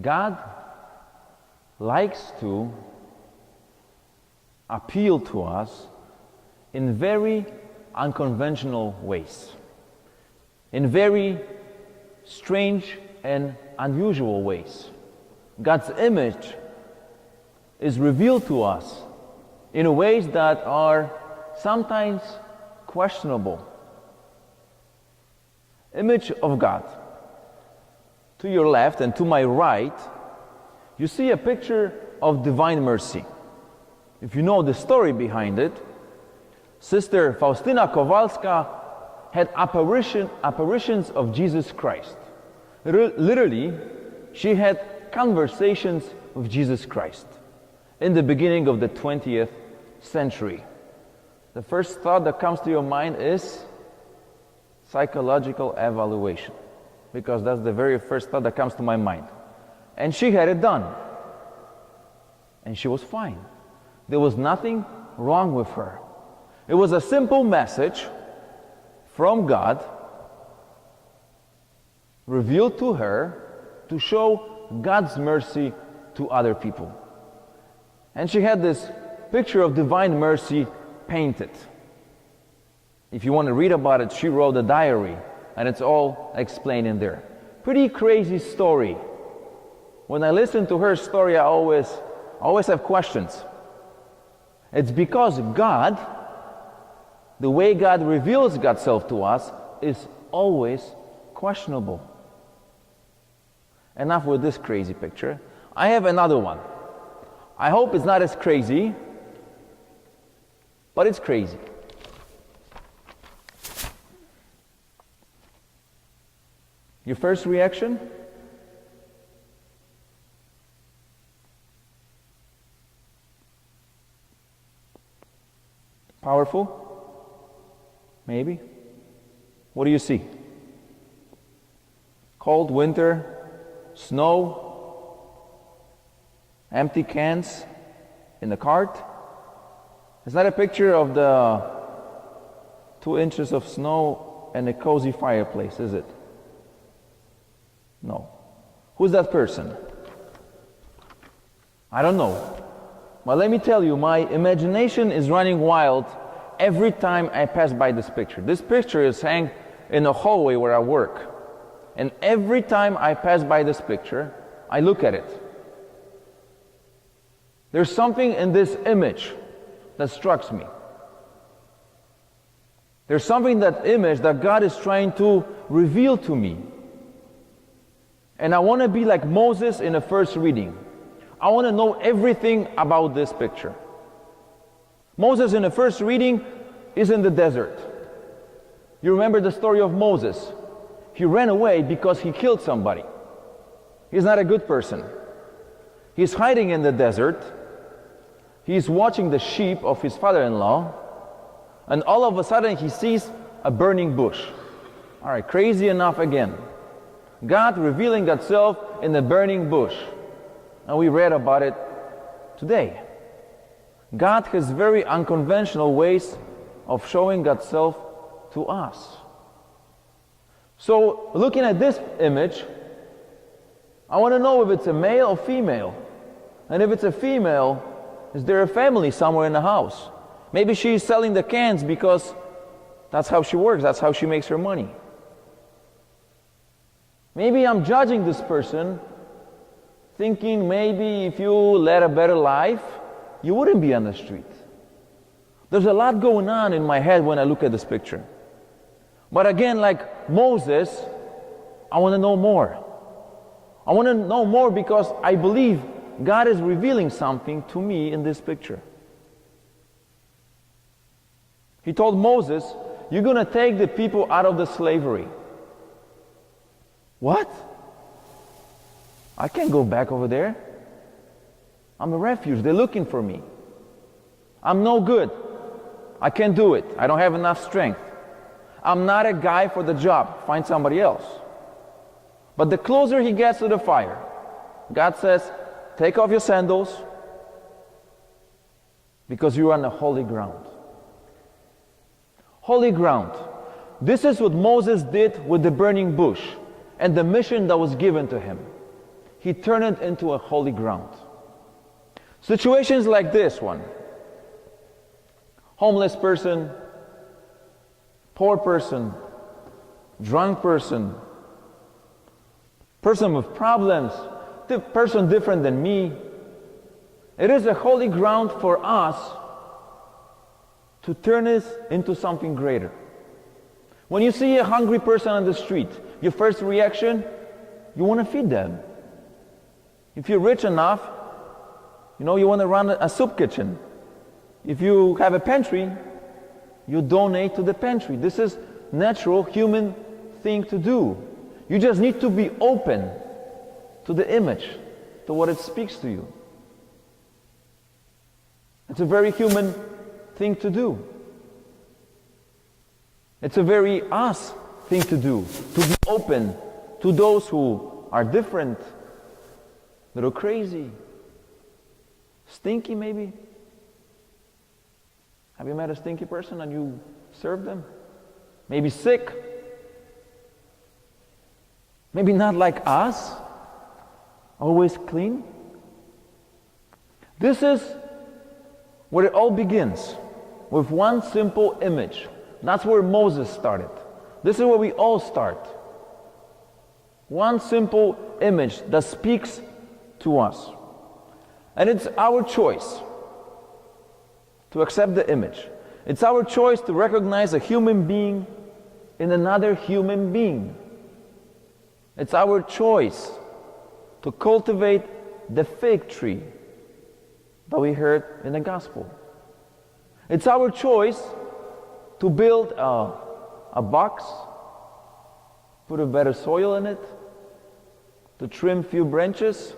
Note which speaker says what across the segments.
Speaker 1: God likes to appeal to us in very unconventional ways, in very strange and unusual ways. God's image is revealed to us in ways that are sometimes questionable. Image of God. To your left and to my right, you see a picture of divine mercy. If you know the story behind it, Sister Faustina Kowalska had apparitions of Jesus Christ. Literally, she had conversations with Jesus Christ in the beginning of the 20th century. The first thought that comes to your mind is psychological evaluation, because that's the very first thought that comes to my mind. And she had it done. And she was fine. There was nothing wrong with her. It was a simple message from God revealed to her to show God's mercy to other people. And she had this picture of divine mercy painted. If you want to read about it, she wrote a diary, and it's all explained in there. Pretty crazy story. When I listen to her story, I always have questions. It's because God, the way God reveals God's self to us, is always questionable. Enough with this crazy picture. I have another one. I hope it's not as crazy, but it's crazy. Your first reaction? Powerful? Maybe. What do you see? Cold winter, snow, empty cans in the cart. Is that a picture of the 2 inches of snow and a cozy fireplace, is it? No. Who's that person? I don't know. But let me tell you, my imagination is running wild every time I pass by this picture. This picture is hanging in the hallway where I work. And every time I pass by this picture, I look at it. There's something in this image that strikes me. There's something in that image that God is trying to reveal to me. And I want to be like Moses in the first reading. I want to know everything about this picture. Moses in the first reading is in the desert. You remember the story of Moses. He ran away because he killed somebody. He's not a good person. He's hiding in the desert. He's watching the sheep of his father-in-law. And all of a sudden he sees a burning bush. All right, crazy enough again. God revealing God's self in the burning bush. And we read about it today. God has very unconventional ways of showing God's self to us. So, looking at this image, I want to know if it's a male or female. And if it's a female, is there a family somewhere in the house? Maybe she's selling the cans because that's how she works, that's how she makes her money. Maybe I'm judging this person, thinking maybe if you led a better life, you wouldn't be on the street. There's a lot going on in my head when I look at this picture. But again, like Moses, I want to know more. I want to know more because I believe God is revealing something to me in this picture. He told Moses, you're going to take the people out of the slavery. What? I can't go back over there. I'm a refuge. They're looking for me. I'm no good. I can't do it. I don't have enough strength. I'm not a guy for the job. Find somebody else. But the closer he gets to the fire, God says, take off your sandals because you are on the holy ground. Holy ground. This is what Moses did with the burning bush and the mission that was given to him. He turned it into a holy ground. Situations like this one. Homeless person, poor person, drunk person, person with problems, person different than me. It is a holy ground for us to turn this into something greater. When you see a hungry person on the street, your first reaction, you want to feed them. If you're rich enough, you want to run a soup kitchen. If you have a pantry, you donate to the pantry. This is natural human thing to do. You just need to be open to the image, to what it speaks to you. It's a very human thing to do. It's a very us thing to do, to be open to those who are different, little crazy, stinky maybe. Have you met a stinky person and you serve them? Maybe sick. Maybe not like us, always clean. This is where it all begins, with one simple image. That's where Moses started. This is where we all start. One simple image that speaks to us. And it's our choice to accept the image. It's our choice to recognize a human being in another human being. It's our choice to cultivate the fig tree that we heard in the gospel. It's our choice to build a box, put a better soil in it, to trim a few branches,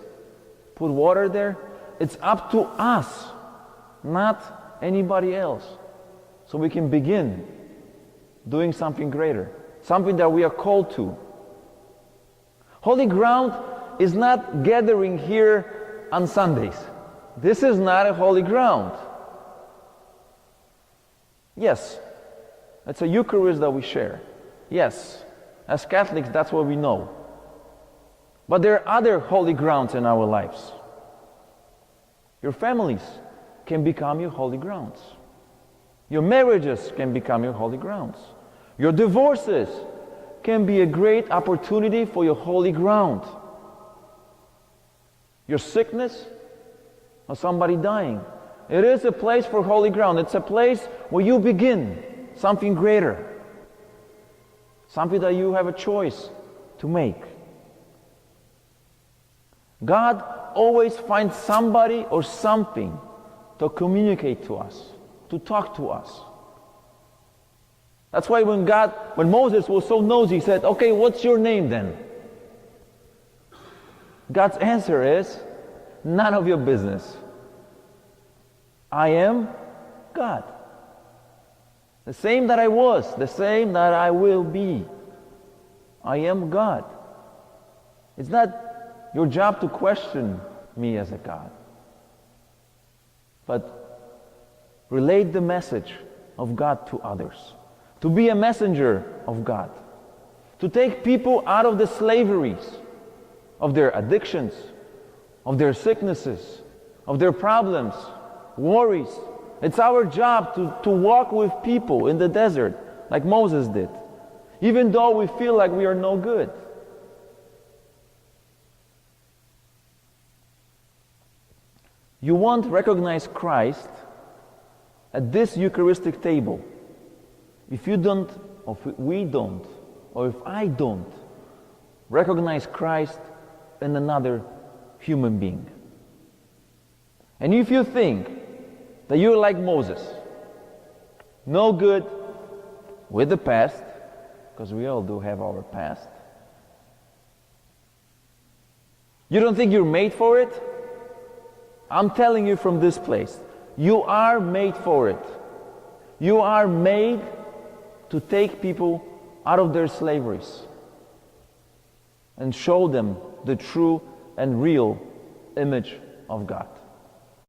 Speaker 1: put water there. It's up to us, not anybody else. So we can begin doing something greater, something that we are called to. Holy ground is not gathering here on Sundays. This is not a holy ground. Yes, it's a Eucharist that we share. Yes, as Catholics, that's what we know. But there are other holy grounds in our lives. Your families can become your holy grounds. Your marriages can become your holy grounds. Your divorces can be a great opportunity for your holy ground. Your sickness or somebody dying. It is a place for holy ground. It's a place where you begin something greater. Something that you have a choice to make. God always finds somebody or something to communicate to us, to talk to us. That's why when Moses was so nosy, he said, okay, what's your name then? God's answer is, none of your business. I am God. The same that I was, the same that I will be. I am God. It's not your job to question me as a God, but relate the message of God to others. To be a messenger of God. To take people out of the slaveries of their addictions, of their sicknesses, of their problems, worries. It's our job to walk with people in the desert like Moses did, even though we feel like we are no good. You won't recognize Christ at this Eucharistic table if you don't, or if we don't, or if I don't recognize Christ in another human being. And if you think that you're like Moses, no good with the past, because we all do have our past, you don't think you're made for it? I'm telling you from this place, you are made for it. You are made to take people out of their slaveries and show them the true and real image of God.